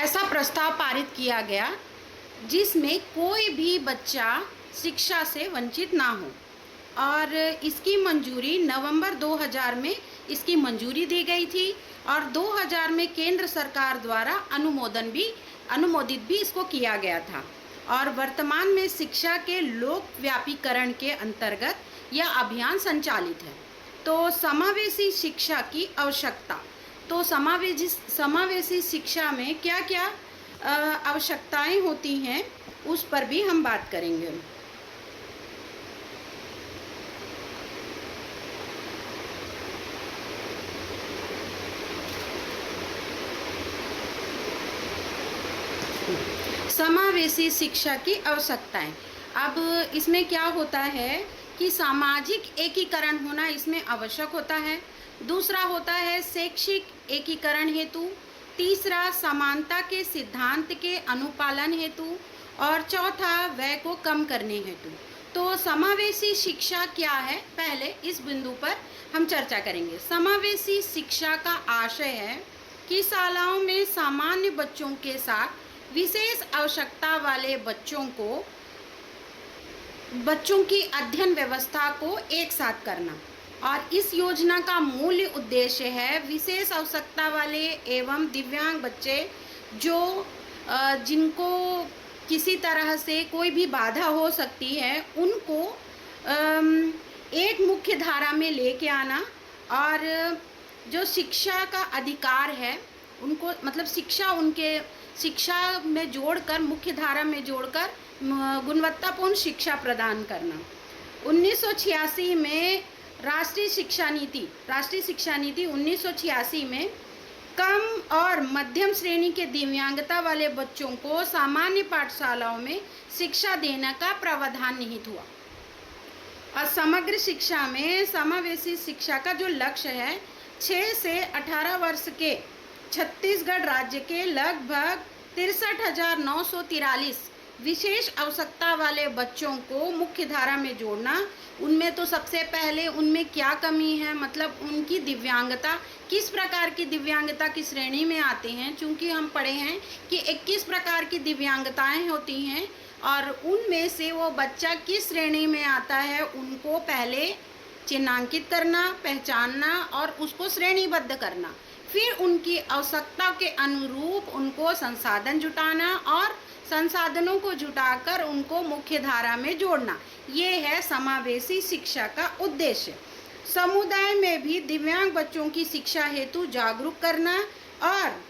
ऐसा प्रस्ताव पारित किया गया जिसमें कोई भी बच्चा शिक्षा से वंचित ना हो और इसकी मंजूरी नवंबर 2000 में इसकी मंजूरी दी गई थी और 2000 में केंद्र सरकार द्वारा अनुमोदित भी इसको किया गया था। और वर्तमान में शिक्षा के लोकव्यापीकरण के अंतर्गत यह अभियान संचालित है। तो समावेशी शिक्षा की आवश्यकता, तो समावेशी शिक्षा में क्या क्या आवश्यकताएं होती हैं उस पर भी हम बात करेंगे। समावेशी शिक्षा की आवश्यकताएं, अब इसमें क्या होता है कि सामाजिक एकीकरण होना इसमें आवश्यक होता है। दूसरा होता है शैक्षिक एकीकरण हेतु। तीसरा समानता के सिद्धांत के अनुपालन हेतु। और चौथा व्यय को कम करने हेतु। तो समावेशी शिक्षा क्या है, पहले इस बिंदु पर हम चर्चा करेंगे। समावेशी शिक्षा का आशय है कि शालाओं में सामान्य बच्चों के साथ विशेष आवश्यकता वाले बच्चों की अध्ययन व्यवस्था को एक साथ करना। और इस योजना का मूल उद्देश्य है विशेष आवश्यकता वाले एवं दिव्यांग बच्चे जिनको किसी तरह से कोई भी बाधा हो सकती है, उनको एक मुख्य धारा में लेके आना और जो शिक्षा का अधिकार है उनको, मतलब शिक्षा में जोड़कर, मुख्य धारा में जोड़कर गुणवत्तापूर्ण शिक्षा प्रदान करना। 1986 में राष्ट्रीय शिक्षा नीति 1986 में कम और मध्यम श्रेणी के दिव्यांगता वाले बच्चों को सामान्य पाठशालाओं में शिक्षा देने का प्रावधान निहित हुआ। और समग्र शिक्षा में समावेशी शिक्षा का जो लक्ष्य है, 6 से 18 वर्ष के छत्तीसगढ़ राज्य के लगभग 63,943 विशेष आवश्यकता वाले बच्चों को मुख्य धारा में जोड़ना। उनमें तो सबसे पहले उनमें क्या कमी है, मतलब उनकी दिव्यांगता, किस प्रकार की दिव्यांगता की श्रेणी में आते हैं। चूँकि हम पढ़े हैं कि 21 प्रकार की दिव्यांगताएं होती हैं और उनमें से वो बच्चा किस श्रेणी में आता है उनको पहले चिन्हांकित करना, पहचानना और उसको श्रेणीबद्ध करना। फिर उनकी आवश्यकता के अनुरूप उनको संसाधन जुटाना और संसाधनों को जुटाकर उनको मुख्य धारा में जोड़ना। ये है समावेशी शिक्षा का उद्देश्य। समुदाय में भी दिव्यांग बच्चों की शिक्षा हेतु जागरूक करना और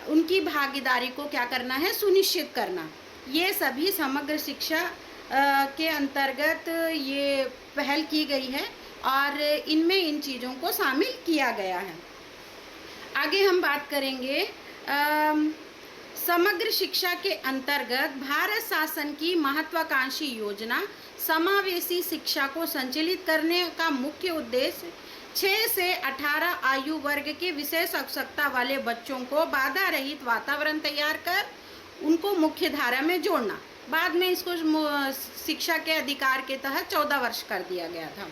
उनकी भागीदारी को क्या करना है, सुनिश्चित करना। ये सभी समग्र शिक्षा के अंतर्गत ये पहल की गई है और इनमें इन चीज़ों को शामिल किया गया है। आगे हम बात करेंगे समग्र शिक्षा के अंतर्गत भारत शासन की महत्वाकांक्षी योजना समावेशी शिक्षा को संचालित करने का मुख्य उद्देश्य 6 से 18 आयु वर्ग के विशेष आवश्यकता वाले बच्चों को बाधा रहित वातावरण तैयार कर उनको मुख्य धारा में जोड़ना। बाद में इसको शिक्षा के अधिकार के तहत 14 वर्ष कर दिया गया था।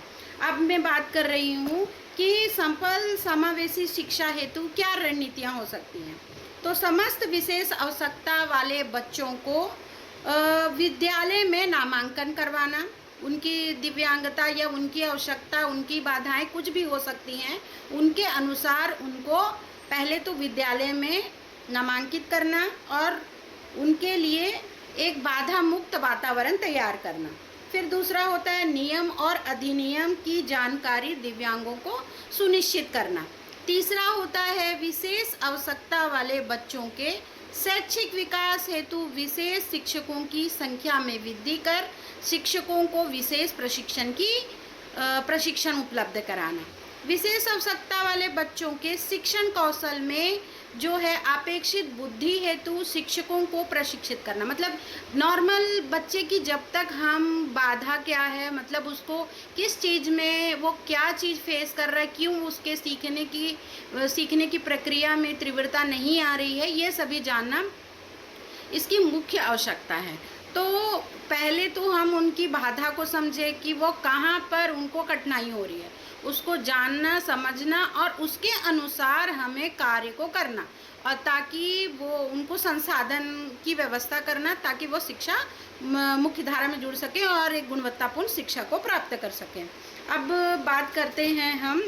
अब मैं बात कर रही हूँ कि सफल समावेशी शिक्षा हेतु क्या रणनीतियाँ हो सकती हैं। तो समस्त विशेष आवश्यकता वाले बच्चों को विद्यालय में नामांकन करवाना। उनकी दिव्यांगता या उनकी आवश्यकता, उनकी बाधाएं कुछ भी हो सकती हैं, उनके अनुसार उनको पहले तो विद्यालय में नामांकित करना और उनके लिए एक बाधा मुक्त वातावरण तैयार करना। फिर दूसरा होता है नियम और अधिनियम की जानकारी दिव्यांगों को सुनिश्चित करना। तीसरा होता है विशेष आवश्यकता वाले बच्चों के शैक्षिक विकास हेतु विशेष शिक्षकों की संख्या में वृद्धि कर शिक्षकों को विशेष प्रशिक्षण उपलब्ध कराना। विशेष आवश्यकता वाले बच्चों के शिक्षण कौशल में जो है अपेक्षित बुद्धि हेतु शिक्षकों को प्रशिक्षित करना। मतलब नॉर्मल बच्चे की जब तक हम बाधा क्या है, मतलब उसको किस चीज़ में वो क्या चीज़ फेस कर रहा है, क्यों उसके सीखने की प्रक्रिया में तीव्रता नहीं आ रही है, ये सभी जानना इसकी मुख्य आवश्यकता है। तो पहले तो हम उनकी बाधा को समझे कि वो कहाँ पर उनको कठिनाई हो रही है, उसको जानना, समझना और उसके अनुसार हमें कार्य को करना। और ताकि वो उनको संसाधन की व्यवस्था करना ताकि वो शिक्षा मुख्य धारा में जुड़ सकें और एक गुणवत्तापूर्ण शिक्षा को प्राप्त कर सकें। अब बात करते हैं हम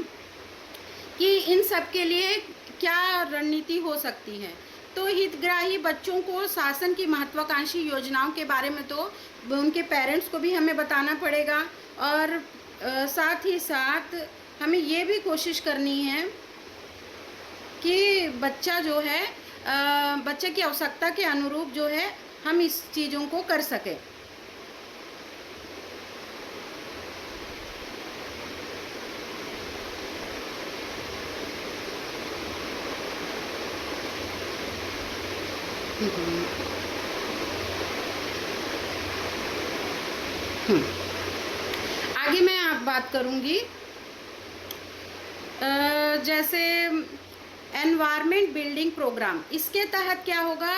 कि इन सब के लिए क्या रणनीति हो सकती है। तो हितग्राही बच्चों को शासन की महत्वाकांक्षी योजनाओं के बारे में तो उनके पेरेंट्स को भी हमें बताना पड़ेगा और साथ ही साथ हमें ये भी कोशिश करनी है कि बच्चा जो है बच्चे की आवश्यकता के अनुरूप जो है हम इस चीज़ों को कर सकें। आगे मैं आप बात करूंगी जैसे एनवायरनमेंट बिल्डिंग प्रोग्राम। इसके तहत क्या होगा,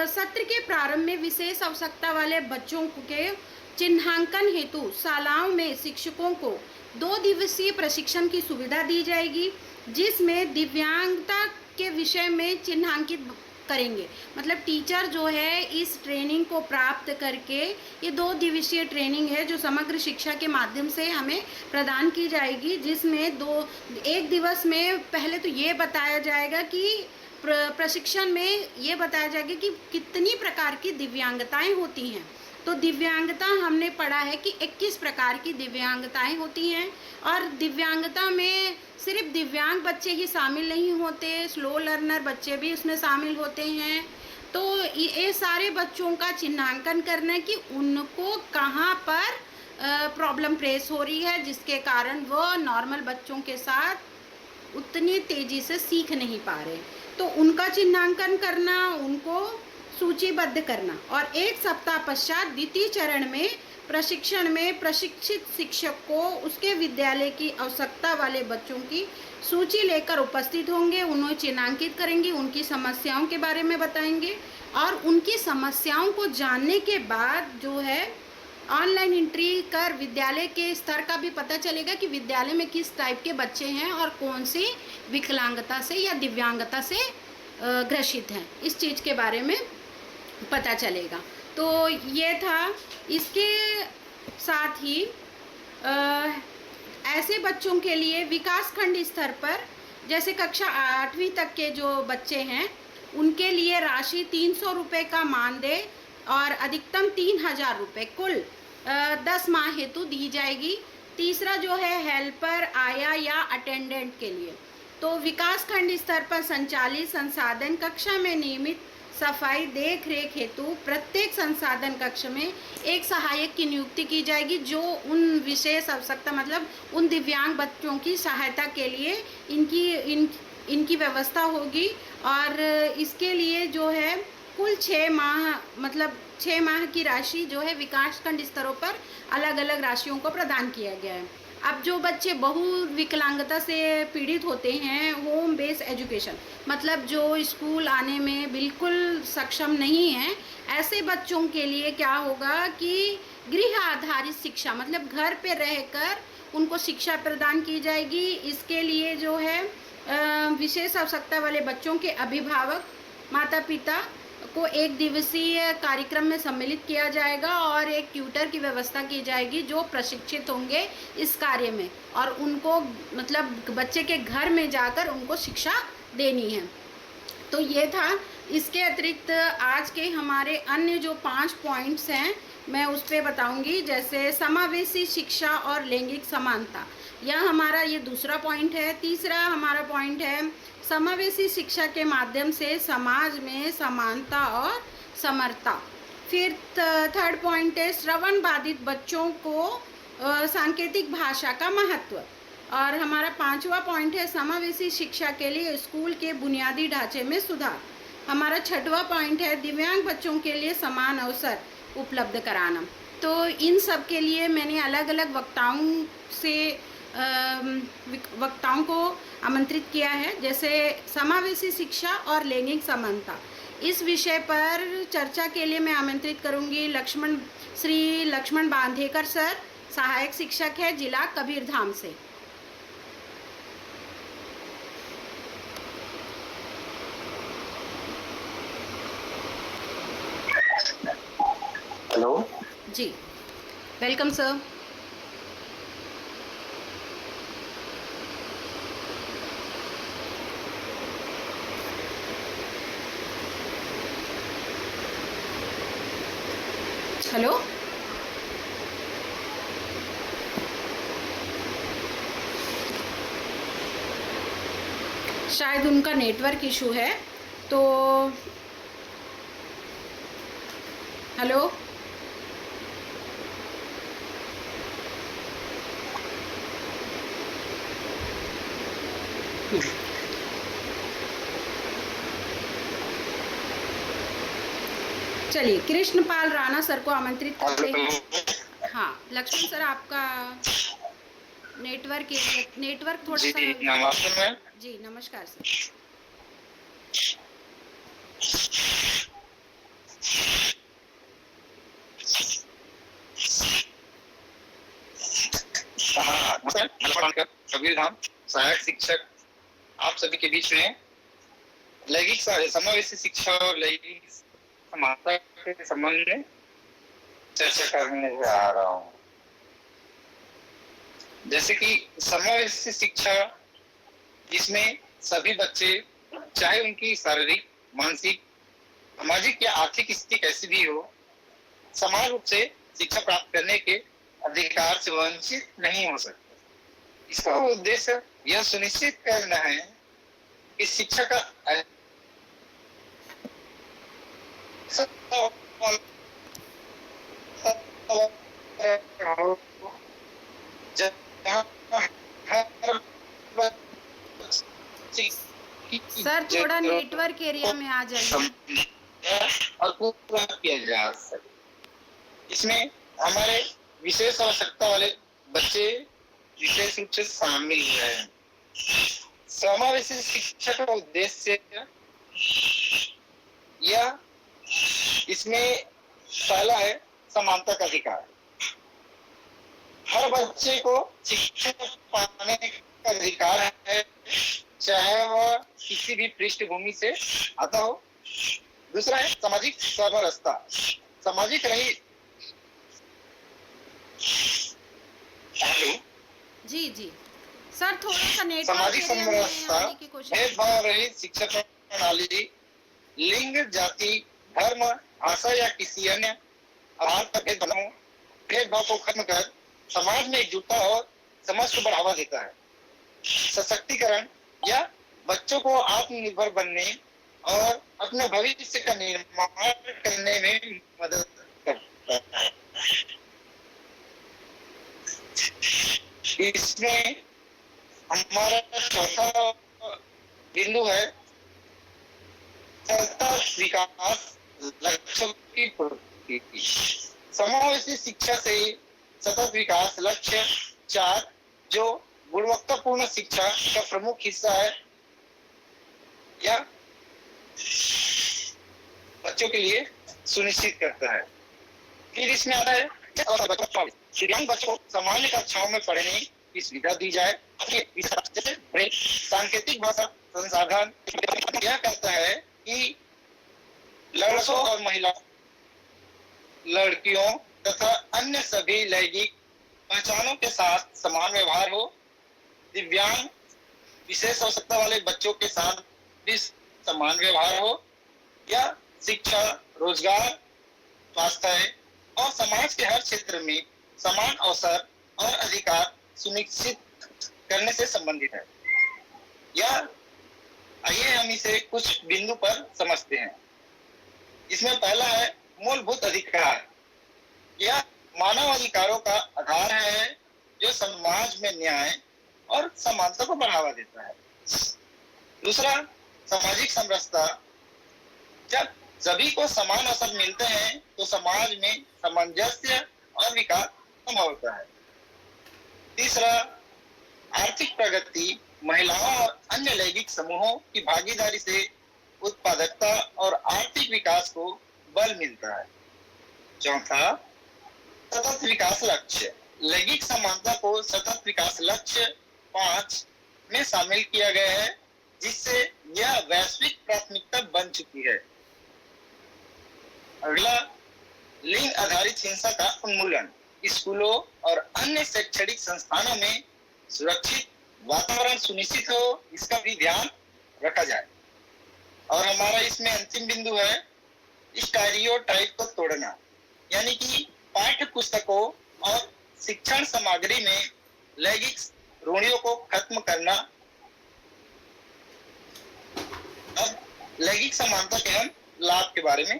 सत्र के प्रारंभ में विशेष आवश्यकता वाले बच्चों के चिन्हांकन हेतु शालाओं में शिक्षकों को 2 दिवसीय प्रशिक्षण की सुविधा दी जाएगी, जिसमें दिव्यांगता के विषय में चिन्हांकित करेंगे। मतलब टीचर जो है इस ट्रेनिंग को प्राप्त करके, ये 2 दिवसीय ट्रेनिंग है जो समग्र शिक्षा के माध्यम से हमें प्रदान की जाएगी, जिसमें एक दिवस में पहले तो ये बताया जाएगा कि प्रशिक्षण में ये बताया जाएगा कि कितनी प्रकार की दिव्यांगताएं होती हैं। तो दिव्यांगता हमने पढ़ा है कि 21 प्रकार की दिव्यांगताएं होती हैं और दिव्यांगता में सिर्फ दिव्यांग बच्चे ही शामिल नहीं होते, स्लो लर्नर बच्चे भी उसमें शामिल होते हैं। तो ये सारे बच्चों का चिन्हांकन करना है कि उनको कहाँ पर प्रॉब्लम फेस हो रही है, जिसके कारण वो नॉर्मल बच्चों के साथ उतनी तेज़ी से सीख नहीं पा रहे। तो उनका चिन्हांकन करना, उनको सूचीबद्ध करना और 1 सप्ताह पश्चात द्वितीय चरण में प्रशिक्षण में प्रशिक्षित शिक्षक को उसके विद्यालय की आवश्यकता वाले बच्चों की सूची लेकर उपस्थित होंगे, उन्हें चिन्हांकित करेंगे, उनकी समस्याओं के बारे में बताएंगे और उनकी समस्याओं को जानने के बाद जो है ऑनलाइन एंट्री कर विद्यालय के स्तर का भी पता चलेगा कि विद्यालय में किस टाइप के बच्चे हैं और कौन सी विकलांगता से या दिव्यांगता से ग्रसित हैं, इस चीज़ के बारे में पता चलेगा। तो ये था। इसके साथ ही ऐसे बच्चों के लिए विकास खंड स्तर पर जैसे कक्षा 8वीं तक के जो बच्चे हैं उनके लिए राशि 300 रुपये का मानदेय और अधिकतम 3000 रुपये कुल 10 माह हेतु दी जाएगी। तीसरा जो है हेल्पर, आया या अटेंडेंट के लिए तो विकास खंड स्तर पर संचालित संसाधन कक्षा में नियमित सफाई देख रेख हेतु प्रत्येक संसाधन कक्ष में एक सहायक की नियुक्ति की जाएगी, जो उन विशेष आवश्यकता मतलब उन दिव्यांग बच्चों की सहायता के लिए इनकी व्यवस्था होगी। और इसके लिए जो है कुल 6 माह मतलब 6 माह की राशि जो है विकास खंड स्तरों पर अलग अलग राशियों को प्रदान किया गया है। अब जो बच्चे बहु विकलांगता से पीड़ित होते हैं, होम बेस्ड एजुकेशन मतलब जो स्कूल आने में बिल्कुल सक्षम नहीं है, ऐसे बच्चों के लिए क्या होगा कि गृह आधारित शिक्षा मतलब घर पे रहकर उनको शिक्षा प्रदान की जाएगी। इसके लिए जो है विशेष आवश्यकता वाले बच्चों के अभिभावक माता पिता को 1 दिवसीय कार्यक्रम में सम्मिलित किया जाएगा और एक ट्यूटर की व्यवस्था की जाएगी जो प्रशिक्षित होंगे इस कार्य में और उनको मतलब बच्चे के घर में जाकर उनको शिक्षा देनी है। तो ये था। इसके अतिरिक्त आज के हमारे अन्य जो 5 पॉइंट्स हैं मैं उस पर बताऊँगी, जैसे समावेशी शिक्षा और लैंगिक समानता, यह हमारा ये दूसरा पॉइंट है। तीसरा हमारा पॉइंट है समावेशी शिक्षा के माध्यम से समाज में समानता और समरता। फिर थर्ड पॉइंट है श्रवण बाधित बच्चों को सांकेतिक भाषा का महत्व। और हमारा 5वां पॉइंट है समावेशी शिक्षा के लिए स्कूल के बुनियादी ढांचे में सुधार। हमारा 6वां पॉइंट है दिव्यांग बच्चों के लिए समान अवसर उपलब्ध कराना। तो इन सब के लिए मैंने अलग अलग वक्ताओं को आमंत्रित किया है, जैसे समावेशी शिक्षा और लैंगिक समानता। इस विषय पर चर्चा के लिए मैं आमंत्रित करूंगी श्री लक्ष्मण बांधेकर सर, सहायक शिक्षक है जिला कबीरधाम से। हेलो जी, वेलकम सर। हेलो, शायद उनका नेटवर्क इशू है, तो हेलो। चलिए, कृष्णपाल राणा सर को आमंत्रित करते हैं। हाँ, लक्ष्मण सर, आपका नेटवर्क थोड़ा सा। जी नमस्ते मैम। जी नमस्कार सर। हाँ नमस्कार, कबीर धाम सहायक शिक्षक आप सभी के बीच में लैंगिक समावेशी शिक्षा और लैंगिक समानता के संबंध में चर्चा करने जा रहा हूँ। जैसे कि समावेशी शिक्षा जिसमें सभी बच्चे, चाहे उनकी शारीरिक, मानसिक, सामाजिक या आर्थिक स्थिति कैसी भी हो, समान रूप से शिक्षा प्राप्त करने के अधिकार से वंचित नहीं हो सकते। इसका उद्देश्य यह सुनिश्चित करना है कि शिक्षा का सर, थोड़ा नेटवर्क एरिया में आ जाइए। और पूरा किया जा सके। इसमें हमारे विशेष आवश्यकता वाले बच्चे विशेष रूप से शामिल हैं। समावेशी शिक्षा का उद्देश्य यह इसमें पहला है समानता का अधिकार। हर बच्चे को शिक्षा पाने का अधिकार है, चाहे वह किसी भी पृष्ठभूमि से आता हो। दूसरा है सामाजिक समरसता। सामाजिक रही जी जी सर, थोड़ा सा नेटवर्क सामाजिक एरिया में समरसता, आने की कोशिश। भेदभाव रहित शिक्षा प्रणाली, लिंग, जाति, धर्म, भाषा या किसी अन्य आधार पर भेदभाव को खत्म कर समाज में एकजुटता और समझ को बढ़ावा देता है। सशक्तिकरण या बच्चों को आत्मनिर्भर बनने और अपने भविष्य का निर्माण करने में मदद करता है। इसमें हमारा चौथा बिंदु है सतत विकास लक्ष्यों की पूर्ति। समावेशी शिक्षा से सतत विकास लक्ष्य 4, जो गुणवत्तापूर्ण शिक्षा का प्रमुख हिस्सा है, या बच्चों के लिए सुनिश्चित करता है। फिर इसमें आता है दिव्यांग बच्चों को सामान्य कक्षाओं में पढ़ने की सुविधा दी जाए। सांकेतिक भाषा संसाधन यह कहता है कि लड़कों और महिला, लड़कियों तथा अन्य सभी लैंगिक पहचानों के साथ समान व्यवहार हो। दिव्यांग विशेष आवश्यकता वाले बच्चों के साथ भी समान व्यवहार हो, या शिक्षा, रोजगार, स्वास्थ्य और समाज के हर क्षेत्र में समान अवसर और अधिकार सुनिश्चित करने से संबंधित है। या आइए हम इसे कुछ बिंदु पर समझते हैं। इसमें पहला है मूलभूत अधिकार। यह मानव अधिकारों का आधार है जो समाज में न्याय और समानता को बढ़ावा देता है। दूसरा, सामाजिक समरसता। जब सभी को समान अवसर मिलते हैं तो समाज में सामंजस्य और विकास संभव होता है। तीसरा, आर्थिक प्रगति। महिलाओं और अन्य लैंगिक समूहों की भागीदारी से उत्पादकता और आर्थिक विकास को बल मिलता है। चौथा, सतत विकास लक्ष्य। लैंगिक समानता को सतत विकास लक्ष्य 5 में शामिल किया गया है, जिससे यह वैश्विक प्राथमिकता बन चुकी है। अगला लिंग आधारित हिंसा का उन्मूलन, स्कूलों और अन्य शैक्षणिक संस्थानों में सुरक्षित वातावरण सुनिश्चित हो, इसका भी ध्यान रखा जाए। और हमारा इसमें अंतिम बिंदु है स्टीरियोटाइप को तोड़ना, यानी कि पाठ्य पुस्तकों और शिक्षण सामग्री में लैंगिक रूढ़ियों को खत्म करना। अब लैंगिक समानता के हम लाभ के बारे में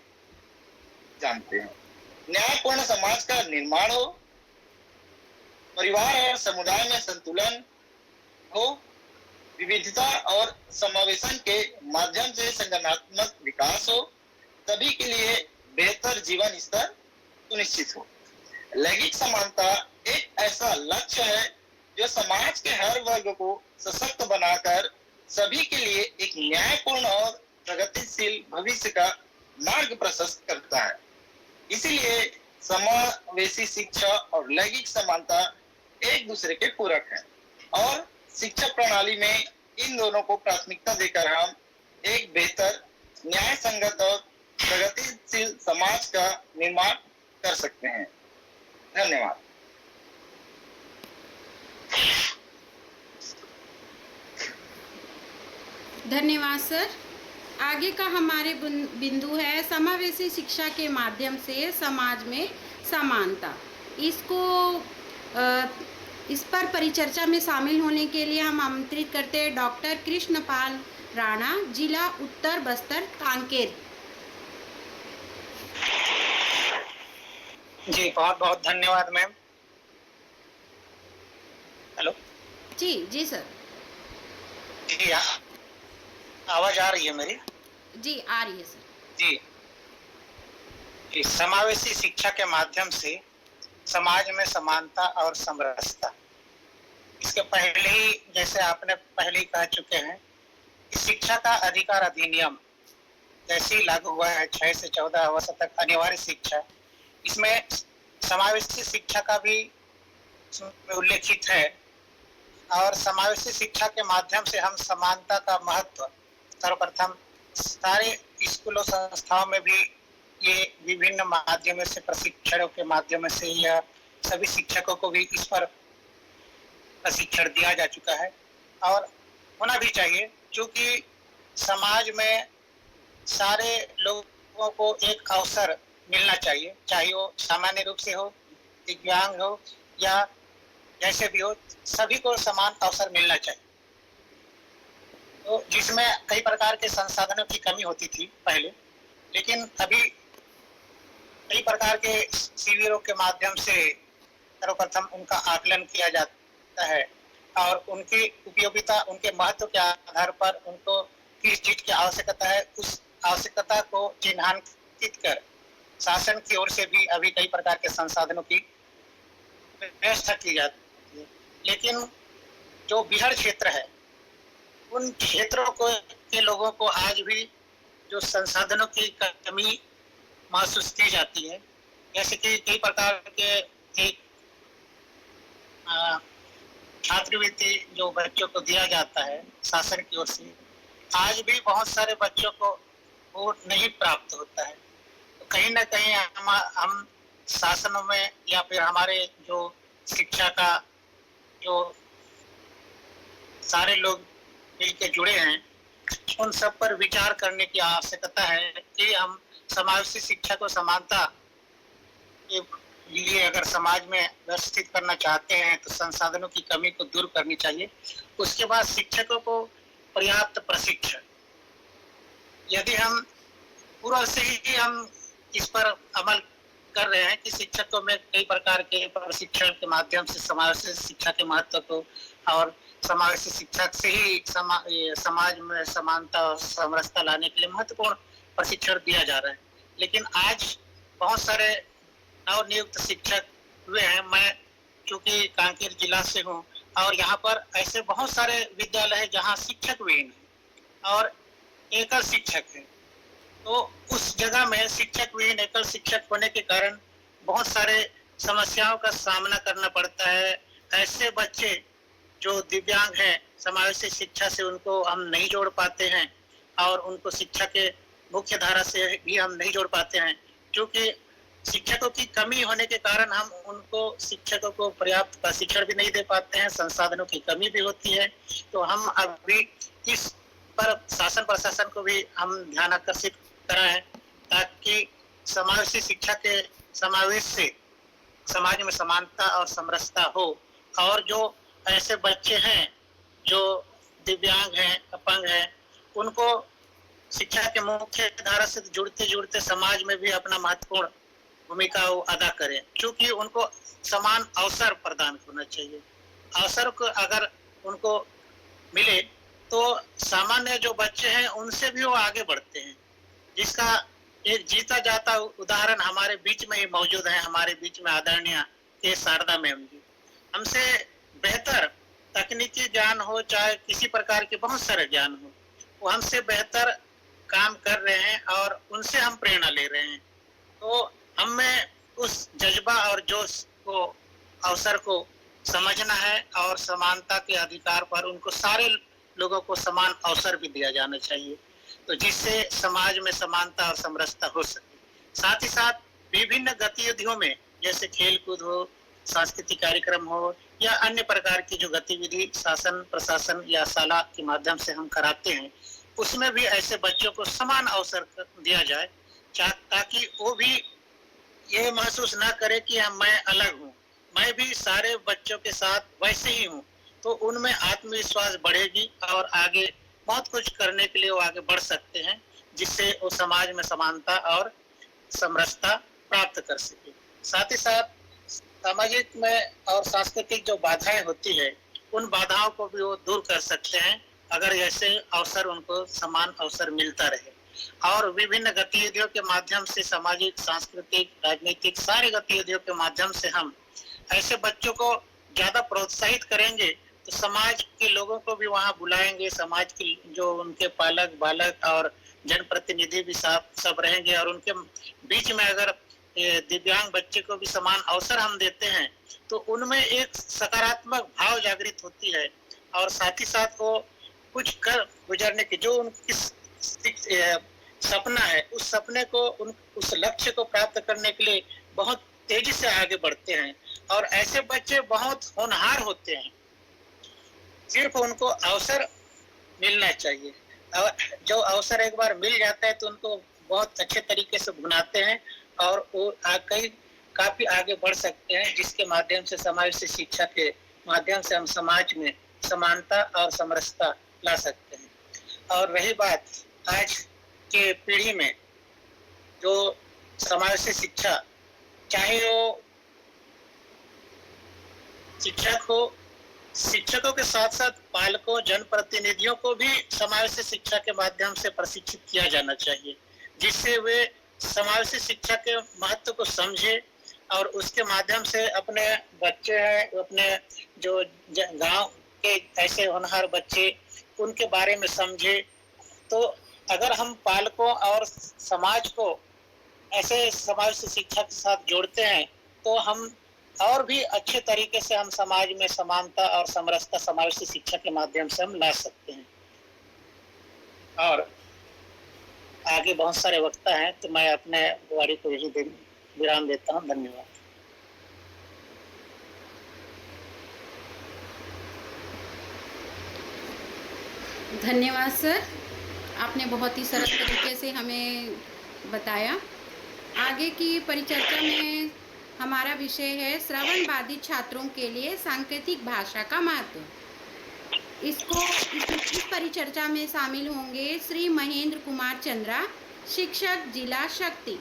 जानते हैं। न्यायपूर्ण समाज का निर्माण हो, परिवार और समुदाय में संतुलन हो, विविधता और समावेशन के माध्यम से संगठनात्मक विकास हो, सभी के लिए बेहतर जीवन स्तर सुनिश्चित हो। लैंगिक समानता एक ऐसा लक्ष्य है जो समाज के हर वर्ग को सशक्त बनाकर सभी के लिए एक न्यायपूर्ण और प्रगतिशील भविष्य का मार्ग प्रशस्त करता है। इसीलिए समावेशी शिक्षा और लैंगिक समानता एक दूसरे के पूरक हैं और शिक्षा प्रणाली में इन दोनों को प्राथमिकता देकर हम एक बेहतर, न्याय संगत और प्रगतिशील समाज का निर्माण कर सकते हैं। धन्यवाद। धन्यवाद सर। आगे का हमारे बिंदु है समावेशी शिक्षा के माध्यम से समाज में समानता। इस पर परिचर्चा में शामिल होने के लिए हम आमंत्रित करते हैं डॉक्टर कृष्णपाल राणा, जिला उत्तर बस्तर, कांकेर। जी बहुत बहुत धन्यवाद मैम। हेलो जी सर। जी आवाज आ रही है मेरी? जी आ रही है सर। जी समावेशी शिक्षा के माध्यम से समाज में समानता और समरसता। इसके पहले ही जैसे आपने पहले ही कह चुके हैं कि शिक्षा का अधिकार अधिनियम जैसे ही लागू हुआ है 6 से 14 वर्ष तक अनिवार्य शिक्षा, इसमें समावेशी शिक्षा का भी उल्लेखित है। और समावेशी शिक्षा के माध्यम से हम समानता का महत्व सर्वप्रथम सारे स्कूलों संस्थाओं में भी ये विभिन्न माध्यमों से, प्रशिक्षणों के माध्यम से या सभी शिक्षकों को भी इस पर प्रशिक्षण दिया जा चुका है और होना भी चाहिए, क्योंकि समाज में सारे लोगों को एक अवसर मिलना चाहिए, चाहे वो सामान्य रूप से हो, दिव्यांग हो या जैसे भी हो, सभी को समान अवसर मिलना चाहिए। तो जिसमें कई प्रकार के संसाधनों की कमी होती थी पहले, लेकिन अभी कई प्रकार के शिविरों के माध्यम से सर्वप्रथम उनका आकलन किया जाता है और उनकी उपयोगिता, उनके महत्व के आधार पर उनको किस चीज की आवश्यकता है, उस आवश्यकता को चिन्हांकित कर शासन की ओर से भी अभी कई प्रकार के संसाधनों की व्यवस्था की जाती है। लेकिन जो बिहार क्षेत्र है, उन क्षेत्रों को के लोगों को आज भी जो संसाधनों की कमी महसूस की जाती है, जैसे कि कई प्रकार के एक छात्रवृत्ति जो बच्चों को दिया जाता है शासन की ओर से, आज भी बहुत सारे बच्चों को वो नहीं प्राप्त होता है। तो कहीं ना कहीं हम शासनों में या फिर हमारे जो शिक्षा का जो सारे लोग मिलकर जुड़े हैं, उन सब पर विचार करने की आवश्यकता है कि हम समावेशी शिक्षा को समानता के लिए अगर समाज में व्यवस्थित करना चाहते हैं तो संसाधनों की कमी को दूर करनी चाहिए। उसके बाद शिक्षकों को पर्याप्त प्रशिक्षण, यदि हम पूर्व से ही हम इस पर अमल कर रहे हैं कि शिक्षकों में कई प्रकार के प्रशिक्षण के माध्यम से समावेशी शिक्षा के महत्व को और समावेशी शिक्षा से ही समाज में समानता और समरसता लाने के लिए महत्वपूर्ण प्रशिक्षण दिया जा रहा है। लेकिन आज बहुत सारे नवनियुक्त शिक्षक हुए हैं। मैं चूंकि कांकेर जिला से हूँ और यहाँ पर ऐसे बहुत सारे विद्यालय हैं जहाँ शिक्षक भी हैं और एकल शिक्षक है। तो उस जगह में शिक्षक विहीन एकल शिक्षक होने के कारण बहुत सारे समस्याओं का सामना करना पड़ता है। ऐसे बच्चे जो दिव्यांग हैं, समावेशी शिक्षा से उनको हम नहीं जोड़ पाते हैं और उनको शिक्षा के मुख्य धारा से भी हम नहीं जोड़ पाते हैं, क्योंकि शिक्षकों की कमी होने के कारण हम उनको शिक्षकों को पर्याप्त प्रशिक्षण भी नहीं दे पाते हैं, संसाधनों की कमी भी होती है। तो हम अभी इस पर शासन प्रशासन को भी हम ध्यान आकर्षित कराएं ताकि समावेशी शिक्षा के समावेश से समाज में समानता और समरसता हो। और जो ऐसे बच्चे हैं जो दिव्यांग हैं, अपंग हैं, उनको शिक्षा के मुख्य धारा से जुड़ते जुड़ते समाज में भी अपना महत्वपूर्ण भूमिका अदा करें, क्योंकि उनको समान अवसर प्रदान होना चाहिए। अवसर को अगर उनको मिले तो सामान्य जो बच्चे हैं उनसे भी वो आगे बढ़ते हैं, जिसका एक जीता जाता उदाहरण हमारे बीच में ही मौजूद है। हमारे बीच में आदरणीय के शारदा मैम जी, हमसे बेहतर तकनीकी ज्ञान हो चाहे किसी प्रकार के बहुत सारे ज्ञान हो, वो हमसे बेहतर काम कर रहे हैं और उनसे हम प्रेरणा ले रहे हैं। तो हमें उस जज्बा और जोश को, अवसर को समझना है और समानता के अधिकार पर उनको सारे लोगों को समान अवसर भी दिया जाना चाहिए, तो जिससे समाज में समानता और समरसता हो सके। साथ ही साथ विभिन्न गतिविधियों में जैसे खेल कूद हो, सांस्कृतिक कार्यक्रम हो या अन्य प्रकार की जो गतिविधि शासन प्रशासन या शाला के माध्यम से हम कराते हैं, उसमें भी ऐसे बच्चों को समान अवसर दिया जाए, ताकि वो भी ये महसूस ना करे कि मैं अलग हूँ, मैं भी सारे बच्चों के साथ वैसे ही हूँ। तो उनमें आत्मविश्वास बढ़ेगी और आगे बहुत कुछ करने के लिए वो आगे बढ़ सकते हैं, जिससे वो समाज में समानता और समरसता प्राप्त कर सके। साथ ही साथ सामाजिक में और सांस्कृतिक जो बाधाएं होती है, उन बाधाओं को भी वो दूर कर सकते हैं अगर ऐसे अवसर उनको समान अवसर मिलता रहे। और विभिन्न गतिविधियों के माध्यम से सामाजिक, सांस्कृतिक, राजनीतिक सारी गतिविधियों के माध्यम से हम ऐसे बच्चों को ज्यादा प्रोत्साहित करेंगे तो समाज के लोगों को भी वहां बुलाएंगे, समाज की जो उनके पालक बालक और जनप्रतिनिधि भी सब रहेंगे और उनके बीच में अगर दिव्यांग बच्चे को भी समान अवसर हम देते हैं तो उनमें एक सकारात्मक भाव जागृत होती है और साथ ही साथ वो कुछ कर गुजरने की जो उनकी सपना है, उस सपने को उस लक्ष्य को प्राप्त करने के लिए बहुत तेजी से आगे बढ़ते हैं। और ऐसे बच्चे बहुत होनहार होते हैं, सिर्फ उनको अवसर मिलना चाहिए। और जो अवसर एक बार मिल जाता है तो उनको बहुत अच्छे तरीके से भुनाते हैं और वो काफी आगे बढ़ सकते हैं, जिसके माध्यम से समावेशी शिक्षा के माध्यम से हम समाज में समानता और समरसता ला सकते हैं। और रही बात आज के पीढ़ी में जो समावेशी शिक्षा, चाहे वो शिक्षक हो, शिक्षकों के साथ साथ पालकों, जनप्रतिनिधियों को भी समावेशी शिक्षा के माध्यम से प्रशिक्षित किया जाना चाहिए, जिससे वे समावेशी शिक्षा के महत्व को समझे और उसके माध्यम से अपने बच्चे हैं, अपने जो गांव के ऐसे होनहार बच्चे, उनके बारे में समझे। तो अगर हम पालकों और समाज को ऐसे समावेशी शिक्षा के साथ जोड़ते हैं तो हम और भी अच्छे तरीके से हम समाज में समानता और समरसता समावेशी शिक्षा के माध्यम से हम ला सकते हैं। और आगे बहुत सारे वक्ता हैं तो मैं अपने वाणी को यही विराम देता हूँ। धन्यवाद। धन्यवाद सर, आपने बहुत ही सरल तरीके से हमें बताया। आगे की परिचर्चा में हमारा विषय है श्रवण बाधित छात्रों के लिए सांकेतिक भाषा का महत्व। इस परिचर्चा में शामिल होंगे श्री महेंद्र कुमार चंद्रा, शिक्षक जिला शक्ति।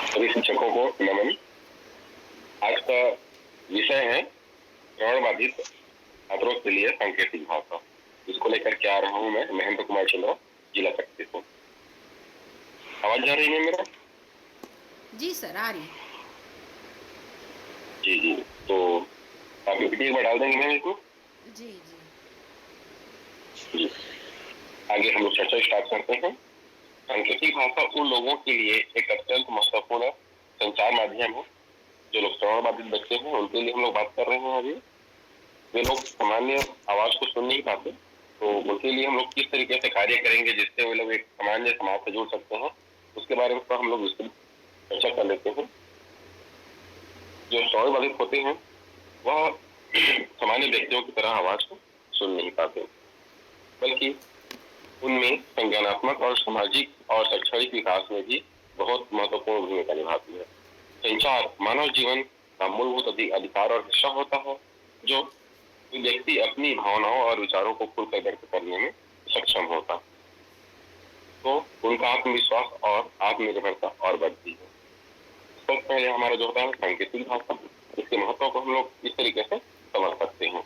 सभी शिक्षकों को नमन। आज का विषय है श्रवण बाधित छात्रों के लिए सांकेतिक भाषा। इसको लेकर के आ रहा हूँ मैं, महेंद्र कुमार चंद्रा, जिला शक्ति से। आवाज जा रही है मेरा? जी सर, आ रही है। जी जी, तो आप पीपीटी में डाल देंगे मैम इसको? जी जी। आगे हम लोग चर्चा स्टार्ट करते हैं। सांकेतिक भाषा उन लोगों के लिए एक अत्यंत महत्वपूर्ण संचार माध्यम है जो लोग श्रवण बाधित बच्चे हैं, उनके लिए हम लोग बात कर रहे हैं। अभी वे लोग सामान्य आवाज को सुन नहीं पाते, तो उनके लिए हम लोग किस तरीके से कार्य करेंगे जिससे वो लोग एक सामान्य समाज से जुड़ सकते हैं, उसके बारे में तो हम लोग विस्तृत चर्चा कर लेते हैं। जो श्रवण बाधित होते हैं वह सामान्य व्यक्तियों की तरह आवाज को सुन नहीं पाते, बल्कि उनमें संज्ञानात्मक और सामाजिक और शैक्षणिक विकास में भी बहुत महत्वपूर्ण भूमिका निभाती है। संचार मानव जीवन का मूलभूत अधिकार और हिस्सा होता है, जो व्यक्ति अपनी भावनाओं और विचारों को खुलकर व्यक्त करने में सक्षम होता तो उनका आत्मविश्वास और आत्मनिर्भरता और बढ़ती है। सबसे पहले हमारा जो होता है सांकेतिक भाषा, इसके महत्व को हम लोग इस तरीके से समझ सकते हैं।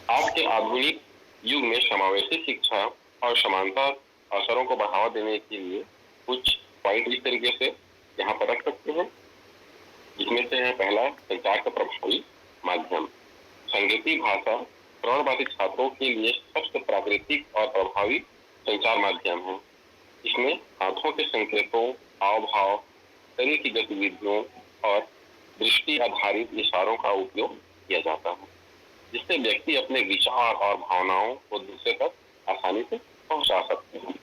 आज के आधुनिक युग में समावेशी शिक्षा और समानता अवसरों को बढ़ावा देने के लिए कुछ पॉइंट इस तरीके से यहाँ पर रख सकते हैं, जिसमें से है पहला संचार का प्रभावी माध्यम। सांकेतिक भाषा श्रवण बाधित छात्रों के लिए सबसे प्राकृतिक और प्रभावी संचार माध्यम है। इसमें हाथों के संकेतों, हाव भाव, शरीर की गतिविधियों और दृष्टि आधारित इशारों का उपयोग किया जाता है, जिससे व्यक्ति अपने विचार और भावनाओं को दूसरे तक आसानी से पहुंचा सकते हैं।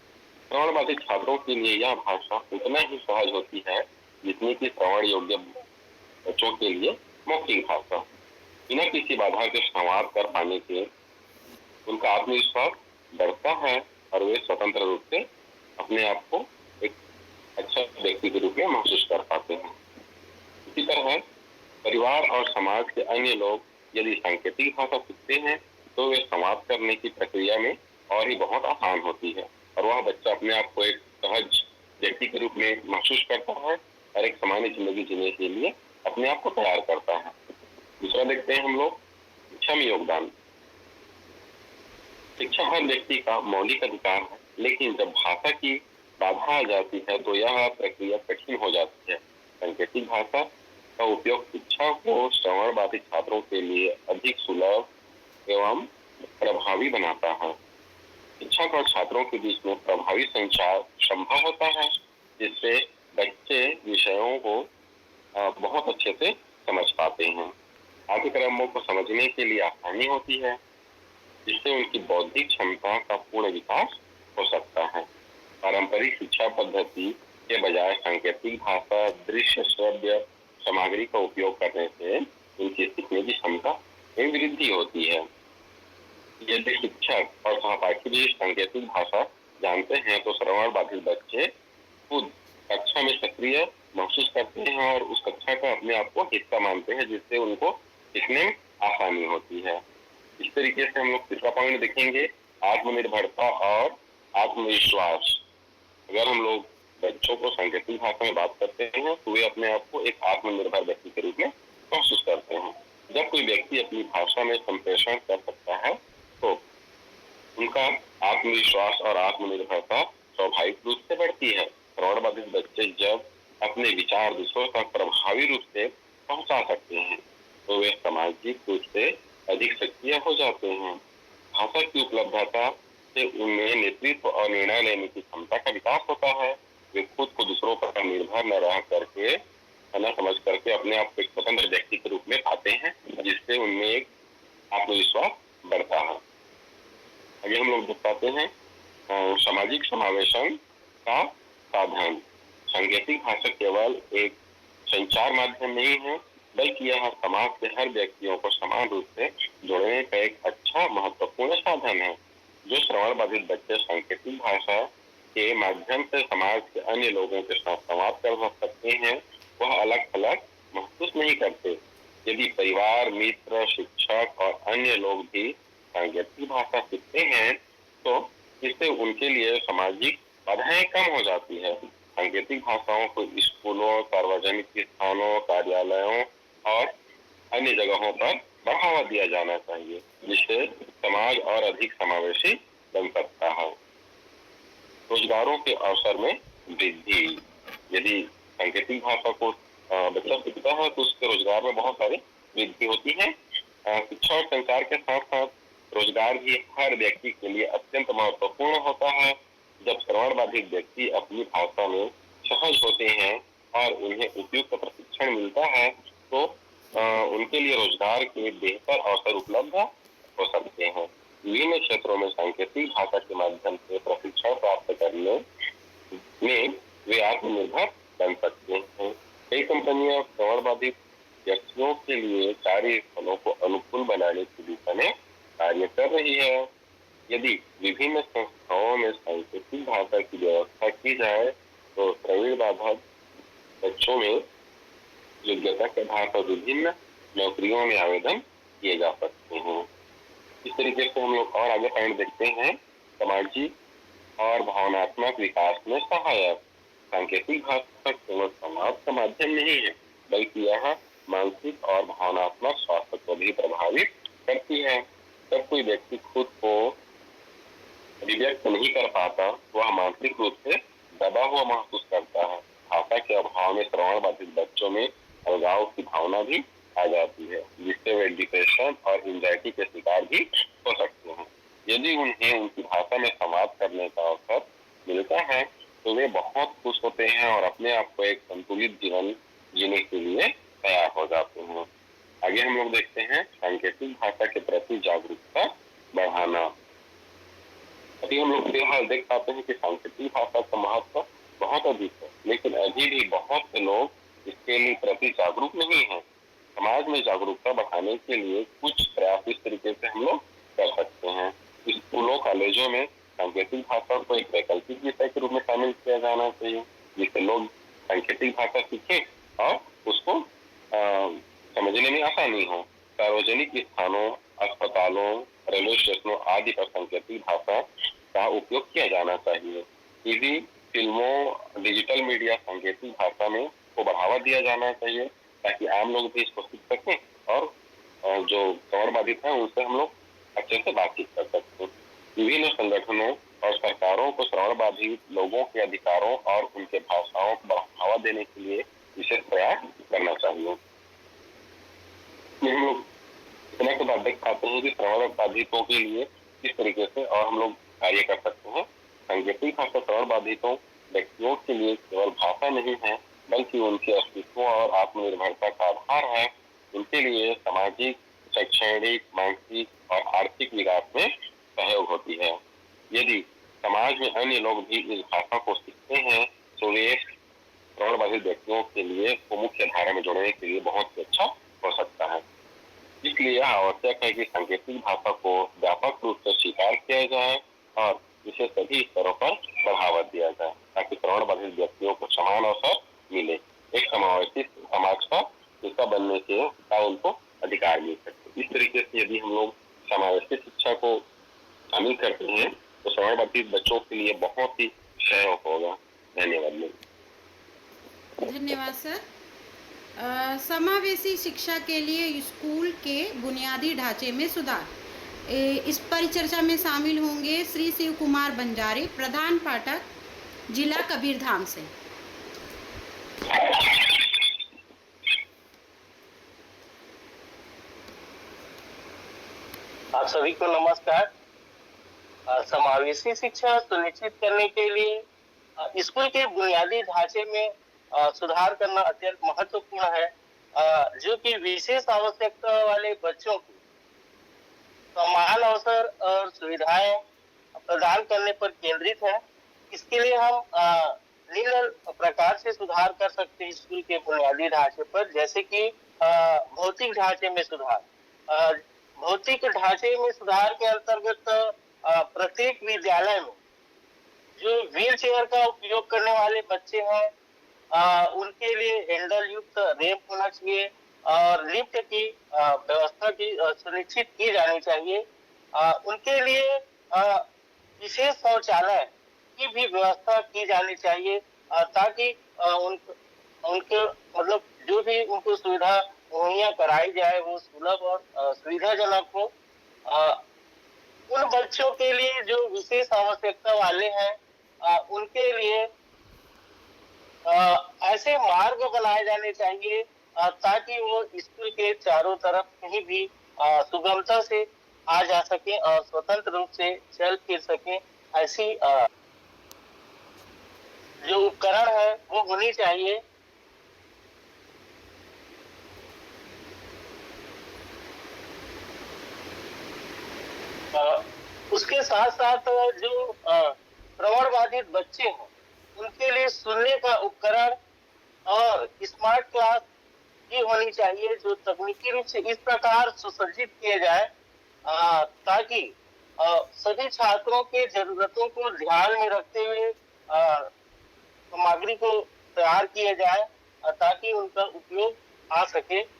श्रवण बाधित छात्रों के लिए यह भाषा उतना ही सहज होती है जितनी कि श्रवण योग्य बच्चों के लिए मौखिक भाषा। बिना किसी बाधा के संवाद कर पाने के उनका आत्मविश्वास बढ़ता है और वे स्वतंत्र रूप से अपने आप को एक अच्छा व्यक्ति के रूप में महसूस कर पाते हैं। इसी तरह परिवार और समाज के अन्य लोग यदि सांकेतिक भाषा सीखते हैं तो वे संवाद करने की प्रक्रिया में और ही बहुत आसान होती है और वह बच्चा अपने आप को एक सहज व्यक्ति के रूप में महसूस करता है और एक सामान्य जिंदगी जीने के लिए अपने आप को तैयार करता है। दूसरा देखते हैं हम लोग शिक्षा में योगदान। शिक्षा हर व्यक्ति का मौलिक अधिकार है, लेकिन जब भाषा की बाधा आ जाती है तो यह प्रक्रिया कठिन हो जाती है। सांकेतिक भाषा का उपयोग शिक्षा को श्रवण बाधित छात्रों के लिए अधिक सुलभ एवं प्रभावी बनाता है। शिक्षक और छात्रों के बीच में प्रभावी संचार संभव होता है, जिससे बच्चे विषयों को बहुत अच्छे से समझ पाते हैं। पाठ्यक्रमों को समझने के लिए आसानी होती है, जिससे उनकी बौद्धिक क्षमता का पूर्ण विकास हो सकता है। पारंपरिक शिक्षा पद्धति के बजाय सांकेतिक भाषा, दृश्य, श्रव्य सामग्री का उपयोग करने से उनकी सीखने की क्षमता में वृद्धि होती है। यदि शिक्षक और सहपाठी भी सांकेतिक भाषा जानते हैं तो श्रवण बाधित बच्चे खुद कक्षा में सक्रिय महसूस करते हैं और उस कक्षा का अपने आप को हिस्सा मानते हैं, जिससे उनको सीखने में आसानी होती है। इस तरीके से हम लोग तीसरा पॉइंट देखेंगे, आत्मनिर्भरता और आत्मविश्वास। अगर हम लोग बच्चों को सांकेतिक भाषा में बात करते हैं तो वे अपने आप को एक आत्मनिर्भर व्यक्ति के रूप में महसूस करते हैं। जब कोई व्यक्ति अपनी भाषा में संप्रेषण कर सकता है तो उनका आत्मविश्वास और आत्मनिर्भरता स्वाभाविक रूप से बढ़ती है। श्रवण बाधित बच्चे जब अपने विचार दूसरों तक प्रभावी रूप से पहुंचा सकते हैं तो वे सामाजिक रूप से अधिक सक्रिय हो जाते हैं। भाषा की उपलब्धता से उनमें नेतृत्व और निर्णय लेने की क्षमता का विकास होता है। वे खुद को दूसरों पर निर्भर न रह करके न समझ करके अपने आप को एक स्वतंत्र व्यक्ति के रूप में पाते हैं, जिससे उनमें एक आत्मविश्वास बढ़ता है। आगे हम लोग देख पाते हैं सामाजिक समावेशन का साधन। सांकेतिक भाषा केवल एक संचार माध्यम नहीं है, बल्कि यह समाज के हर व्यक्तियों को समान रूप से जोड़ने का एक अच्छा महत्वपूर्ण साधन है। जो श्रवण बाधित बच्चे सांकेतिक भाषा के माध्यम से समाज के अन्य लोगों के साथ संवाद कर सकते हैं, वह अलग अलग महसूस नहीं करते। यदि परिवार, मित्र, शिक्षक और अन्य लोग भी सांकेतिक भाषा सीखते हैं तो इससे उनके लिए सामाजिक बाधाएं कम हो जाती है। सांकेतिक भाषाओं को स्कूलों, सार्वजनिक स्थानों, कार्यालयों और अन्य जगहों पर बढ़ावा दिया जाना चाहिए, जिससे समाज और अधिक समावेशी बन सकता है। रोजगारों के अवसर में वृद्धि। यदि सांकेतिक भाषा को बच्चा सीखता है तो उसके रोजगार में बहुत सारी वृद्धि होती है। शिक्षा और संचार के साथ साथ रोजगार भी हर व्यक्ति के लिए अत्यंत महत्वपूर्ण होता है। जब श्रवण बाधित व्यक्ति अपनी भाषा में सहज होते हैं और उन्हें उपयुक्त प्रशिक्षण मिलता है तो उनके लिए रोजगार के बेहतर अवसर उपलब्ध हो सकते हैं। विभिन्न क्षेत्रों में सांकेतिक भाषा के माध्यम से प्रशिक्षण प्राप्त करने में वे आत्मनिर्भर बन सकते हैं। कई कंपनियां श्रवण बाधित व्यक्तियों के लिए कार्यस्थलों को अनुकूल बनाने की दिशा में कार्य कर रही है। यदि विभिन्न संस्थाओं में सांकेतिक भाषा की व्यवस्था की जाए तो श्रवण बाधित बच्चों में योग्यता के आधार पर विभिन्न नौकरियों में आवेदन किए जा सकते हैं। इस तरीके से हम लोग और आगे पॉइंट देखते हैं। सामाजिक और भावनात्मक विकास में सहायक सांकेतिक भाषा केवल संवाद का माध्यम नहीं है, बल्कि यह मानसिक और भावनात्मक स्वास्थ्य को भी प्रभावित करती है। जब कोई व्यक्ति खुद को अभिव्यक्त नहीं कर पाता, वह मानसिक रूप से दबा हुआ महसूस करता है। भाषा के अभाव में श्रवण बाधित बच्चों में अलगाव की भावना भी आ जाती है, जिससे वे डिप्रेशन और एंजाइटी के शिकार भी हो सकते हैं। यदि उन्हें उनकी भाषा में संवाद करने का अवसर मिलता है तो वे बहुत खुश होते हैं और अपने आप को एक संतुलित जीवन जीने के लिए तैयार हो जाते हैं। आगे हम लोग देखते हैं सांकेतिक भाषा के प्रति जागरूकता बढ़ाना। अभी हम लोग फिलहाल देख पाते हैं कि सांकेतिक भाषा का महत्व बहुत अधिक है, लेकिन अभी भी बहुत से लोग इसके लिए प्रति जागरूक नहीं है। समाज में जागरूकता बढ़ाने के लिए कुछ प्रयास इस तरीके से हम लोग कर सकते हैं। स्कूलों कॉलेजों में सांकेतिक भाषा को एक वैकल्पिक विषय के रूप में शामिल किया जाना चाहिए, जिससे लोग सांकेतिक भाषा सीखें और उसको समझने में आसानी हो। सार्वजनिक स्थानों, अस्पतालों, रेलवे स्टेशनों आदि पर सांकेतिक भाषा का उपयोग किया जाना चाहिए। टीवी, फिल्मों, डिजिटल मीडिया सांकेतिक भाषा में को बढ़ावा दिया जाना चाहिए, ताकि आम लोग भी इसको सीख सकें और जो श्रवण बाधित है उनसे हम लोग अच्छे से बातचीत कर सकते हैं। विभिन्न संगठनों और सरकारों को श्रवण बाधित लोगों के अधिकारों और उनके भाषाओं को बढ़ावा देने के लिए विशेष प्रयास करना चाहिए। हम लोग इतना के बाद देख पाते हैं कि श्रवण बाधितों के लिए किस तरीके से और हम लोग कार्य कर सकते हैं। सांकेतिक भाषा श्रवण बाधितों व्यक्तियों के लिए केवल भाषा नहीं है, बल्कि उनके अस्तित्व और आत्मनिर्भरता का आधार है। उनके लिए सामाजिक, शैक्षणिक, मानसिक और आर्थिक विकास में सहयोग होती है। यदि समाज में अन्य लोग भी इस भाषा को सीखते हैं तो वे श्रवण बाधित व्यक्तियों के लिए को मुख्य धारा में जोड़ने के लिए बहुत ही अच्छा हो सकता है। इसलिए यह आवश्यक है कि सांकेतिक भाषा को व्यापक रूप से स्वीकार किया जाए और इसे सभी स्तरों पर बढ़ावा दिया जाए, ताकि श्रवण बाधित व्यक्तियों को समान अवसर मिले। एक समावेशी समाज का हिस्सा बनने के का उनको अधिकार मिल सके। इस तरीके से यदि हम लोग समावेशी शिक्षा को शामिल करते हैं तो श्रवण बाधित बच्चों के लिए बहुत ही सहयोग होगा। धन्यवाद। धन्यवाद सर। समावेशी शिक्षा के लिए स्कूल के बुनियादी ढांचे में सुधार, इस परिचर्चा में शामिल होंगे श्री शिव कुमार बंजारे, प्रधान पाठक, जिला कबीरधाम से। आप सभी को नमस्कार। समावेशी शिक्षा सुनिश्चित करने के लिए स्कूल के बुनियादी ढांचे में सुधार करना अत्यंत महत्वपूर्ण है, जो कि विशेष आवश्यकता वाले बच्चों को समान अवसर और सुविधाएं प्रदान करने पर केंद्रित है। इसके लिए हम निम्न प्रकार से सुधार कर सकते हैं स्कूल के बुनियादी ढांचे पर, जैसे कि भौतिक ढांचे में सुधार। भौतिक ढांचे में सुधार के अंतर्गत प्रत्येक विद्यालय में जो व्हील चेयर का उपयोग करने वाले बच्चे हैं उनके लिए हैंडल युक्त रैंप होना चाहिए और लिफ्ट की व्यवस्था की सुनिश्चित की जानी चाहिए। उनके लिए विशेष शौचालय की भी व्यवस्था की जानी चाहिए, ताकि उनके मतलब जो भी उनको सुविधा मुहैया कराई जाए वो सुलभ और सुविधाजनक हो। उन बच्चों के लिए जो विशेष आवश्यकता वाले हैं उनके लिए ऐसे मार्ग बनाए जाने चाहिए ताकि वो स्कूल के चारों तरफ कहीं भी सुगमता से आ जा सके और स्वतंत्र रूप से चल फिर सके। ऐसी जो उपकरण है वो होनी चाहिए। उसके साथ साथ जो श्रवण बाधित बच्चे हैं उनके लिए सुनने का उपकरण और स्मार्ट क्लास भी होनी चाहिए, जो तकनीकी रूप से इस प्रकार सुसज्जित किए जाए ताकि सभी छात्रों के जरूरतों को ध्यान में रखते हुए सामग्री को तैयार किया जाए ताकि उनका उपयोग आ सके।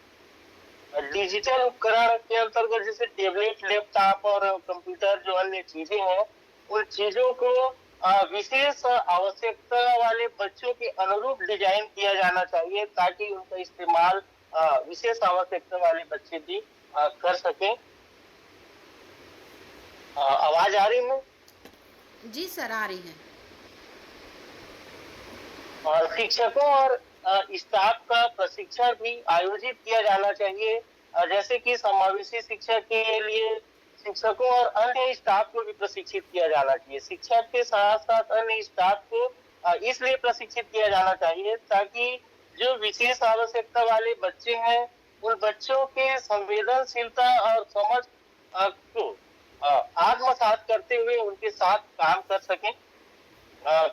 डिजिटल उपकरण के अंतर्गत जैसे टेबलेट, लैपटॉप और कंप्यूटर जो अन्य चीजें हैं, उन चीजों को विशेष आवश्यकता वाले बच्चों के अनुरूप डिजाइन किया जाना चाहिए ताकि उनका इस्तेमाल विशेष आवश्यकता वाले बच्चे भी कर सकें। आवाज आ रही है? जी सर, आ रही है। और शिक्षकों और स्टाफ का प्रशिक्षण भी आयोजित किया जाना चाहिए, जैसे कि समावेशी शिक्षा के लिए शिक्षकों और अन्य स्टाफ को भी प्रशिक्षित किया जाना चाहिए। शिक्षक के साथ साथ अन्य स्टाफ को इसलिए प्रशिक्षित किया जाना चाहिए ताकि जो विशेष आवश्यकता वाले बच्चे हैं उन बच्चों के संवेदनशीलता और समझ को आत्मसात करते हुए उनके साथ काम कर सकें।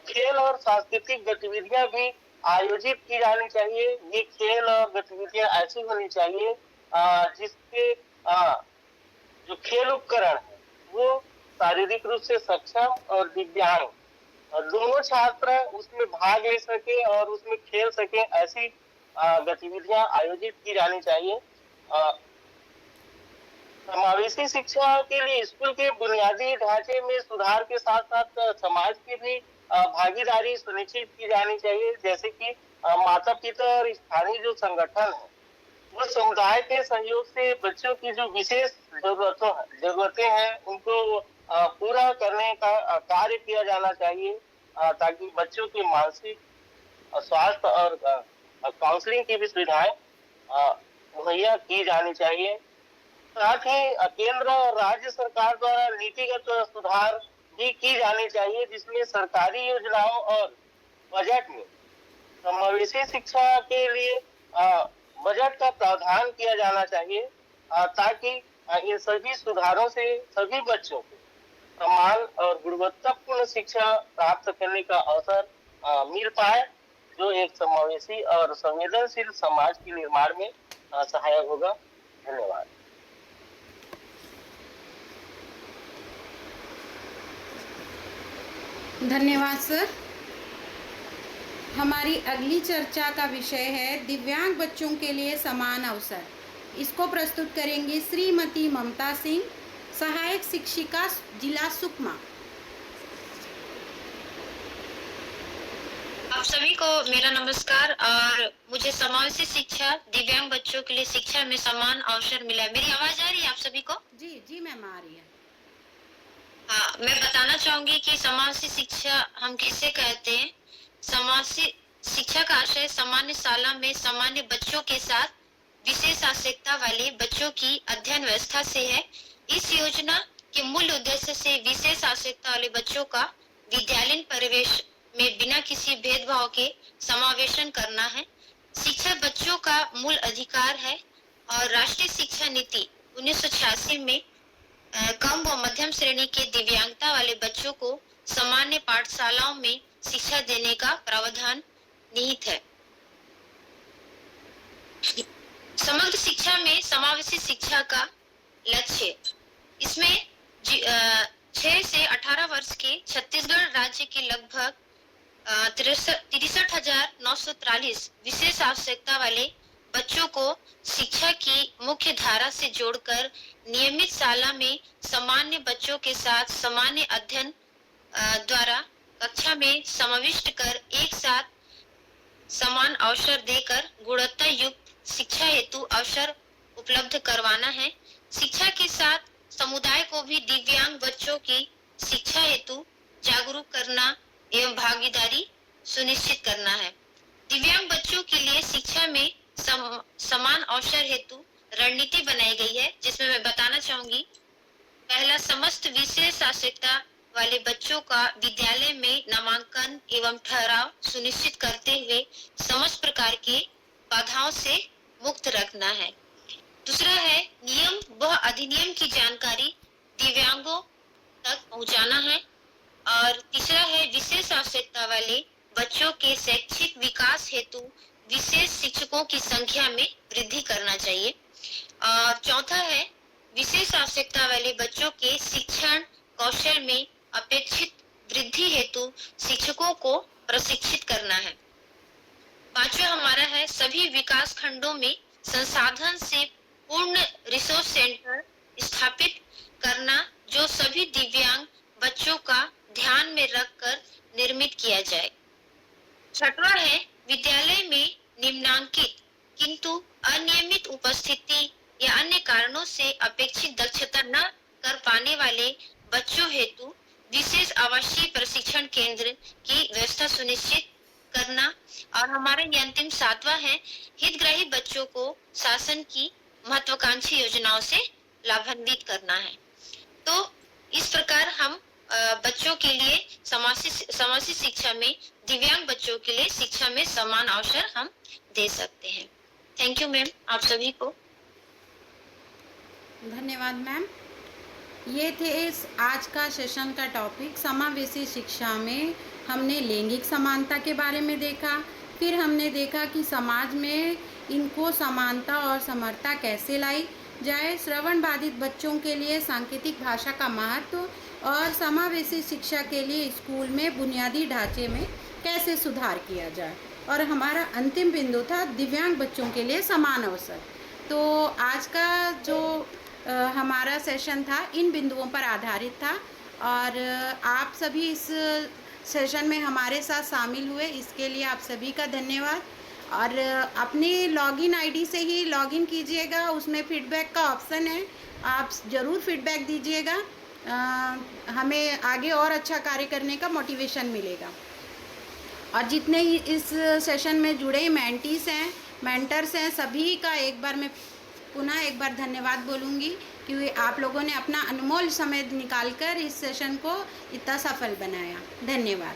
खेल और सांस्कृतिक गतिविधियां भी आयोजित की जानी चाहिए। ये खेल और गतिविधियां ऐसी होनी चाहिए जिसके जो खेल उपकरण है वो शारीरिक रूप से सक्षम और दिव्यांग दोनों छात्र उसमें भाग ले सके और उसमें खेल सके, ऐसी गतिविधियां आयोजित की जानी चाहिए। समावेशी शिक्षा के लिए स्कूल के बुनियादी ढांचे में सुधार के साथ साथ समाज की भी भागीदारी सुनिश्चित की जानी चाहिए, जैसे कि माता पिता और स्थानीय जो संगठन है वो समुदाय के सहयोग से बच्चों की जो विशेष जरूरतें हैं उनको पूरा करने का कार्य किया जाना चाहिए ताकि बच्चों के मानसिक स्वास्थ्य और काउंसलिंग की भी सुविधाएं मुहैया की जानी चाहिए। साथ ही केंद्र और राज्य सरकार द्वारा नीतिगत सुधार भी की जानी चाहिए, जिसमें सरकारी योजनाओं और बजट में समावेशी शिक्षा के लिए बजट का प्रावधान किया जाना चाहिए ताकि इन सभी सुधारों से सभी बच्चों को समान और गुणवत्तापूर्ण शिक्षा प्राप्त करने का अवसर मिल पाए, जो एक समावेशी और संवेदनशील समाज के निर्माण में सहायक होगा। धन्यवाद। धन्यवाद सर। हमारी अगली चर्चा का विषय है दिव्यांग बच्चों के लिए समान अवसर। इसको प्रस्तुत करेंगी श्रीमती ममता सिंह, सहायक शिक्षिका, जिला सुकमा। आप सभी को मेरा नमस्कार। और मुझे समावेशी शिक्षा, दिव्यांग बच्चों के लिए शिक्षा में समान अवसर मिला। मेरी आवाज आ रही है आप सभी को? जी जी मैम, आ रही है। हाँ, मैं बताना चाहूंगी कि समावेशी शिक्षा हम किसे कहते हैं। समावेशी शिक्षा का आशय सामान्य शाला में सामान्य बच्चों के साथ विशेष आवश्यकता वाले बच्चों की अध्ययन व्यवस्था से है। इस योजना के मूल उद्देश्य से विशेष आवश्यकता वाले बच्चों का विद्यालयीन परिवेश में बिना किसी भेदभाव के समावेशन करना है। शिक्षा बच्चों का मूल अधिकार है और राष्ट्रीय शिक्षा नीति 1986 में कम व मध्यम श्रेणी के दिव्यांगता वाले बच्चों को सामान्य पाठशालाओं में शिक्षा देने का प्रावधान निहित है। समग्र शिक्षा में समावेशी शिक्षा का लक्ष्य, इसमें 6 से 18 वर्ष के छत्तीसगढ़ राज्य के लगभग 63,943 विशेष आवश्यकता वाले बच्चों को शिक्षा की मुख्य धारा से जोड़कर नियमित शाला में सामान्य बच्चों के साथ सामान्य अध्ययन द्वारा कक्षा में समाविष्ट कर एक साथ समान अवसर देकर गुणवत्ता युक्त शिक्षा हेतु अवसर उपलब्ध करवाना है। शिक्षा के साथ समुदाय को भी दिव्यांग बच्चों की शिक्षा हेतु जागरूक करना एवं भागीदारी सुनिश्चित करना है। दिव्यांग बच्चों के लिए शिक्षा में समान अवसर हेतु रणनीति बनाई गई है, जिसमें मैं बताना चाहूंगी। पहला, समस्त विशेष आवश्यकता वाले बच्चों का विद्यालय में नामांकन एवं ठहराव सुनिश्चित करते हुए समस्त प्रकार के बाधाओं से मुक्त रखना है। दूसरा है, नियम व अधिनियम की जानकारी दिव्यांगों तक पहुंचाना है। और तीसरा है विशेष आवश्यकता वाले बच्चों के शैक्षिक विकास हेतु विशेष शिक्षकों की संख्या में वृद्धि करना चाहिए। और चौथा है विशेष आवश्यकता वाले बच्चों के शिक्षण कौशल में अपेक्षित वृद्धि हेतु शिक्षकों को प्रशिक्षित करना है। पांचवा हमारा है सभी विकास खंडों में संसाधन से पूर्ण रिसोर्स सेंटर स्थापित करना, जो सभी दिव्यांग बच्चों का ध्यान में रखकर निर्मित किया जाए। छठवां है विद्यालय में निम्नांकित किंतु अनियमित उपस्थिति या अन्य कारणों से अपेक्षित दक्षता न कर पाने वाले बच्चों हेतु विशेष आवासीय प्रशिक्षण केंद्र की व्यवस्था सुनिश्चित करना। और हमारा ये अंतिम सातवां है हितग्राही बच्चों को शासन की महत्वाकांक्षी योजनाओं से लाभान्वित करना है। तो इस प्रकार हम बच्चों के लिए समावेशी शिक्षा में दिव्यांग बच्चों के लिए शिक्षा में समान अवसर हम दे सकते हैं। थैंक यू मैम, आप सभी को धन्यवाद मैम। ये थे इस आज का सेशन का टॉपिक। समावेशी शिक्षा में हमने लैंगिक समानता के बारे में देखा, फिर हमने देखा कि समाज में इनको समानता और समरता कैसे लाई जाए, श्रवण बाधित बच्चों के लिए सांकेतिक भाषा का महत्व और समावेशी शिक्षा के लिए स्कूल में बुनियादी ढांचे में कैसे सुधार किया जाए, और हमारा अंतिम बिंदु था दिव्यांग बच्चों के लिए समान अवसर। तो आज का जो हमारा सेशन था इन बिंदुओं पर आधारित था, और आप सभी इस सेशन में हमारे साथ शामिल हुए, इसके लिए आप सभी का धन्यवाद। और अपनी लॉगिन आईडी से ही लॉगिन कीजिएगा, उसमें फीडबैक का ऑप्शन है, आप ज़रूर फीडबैक दीजिएगा, हमें आगे और अच्छा कार्य करने का मोटिवेशन मिलेगा। और जितने ही इस सेशन में जुड़े मेंटीज हैं, मेंटर्स हैं, सभी का एक बार मैं पुनः एक बार धन्यवाद बोलूँगी, क्योंकि आप लोगों ने अपना अनमोल समय निकालकर इस सेशन को इतना सफल बनाया। धन्यवाद।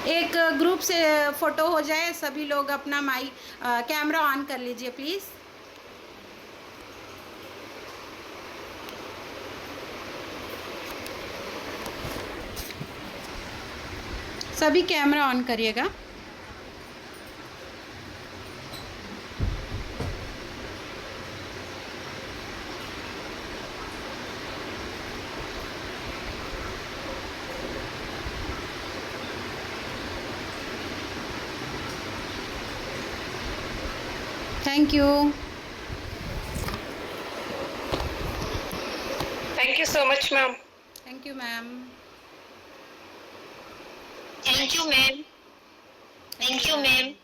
एक ग्रुप से फ़ोटो हो जाए, सभी लोग अपना कैमरा ऑन कर लीजिए प्लीज़। सभी कैमरा ऑन करिएगा। Thank you. Thank you so much, ma'am. Thank you ma'am. Thank you ma'am. Thank you ma'am.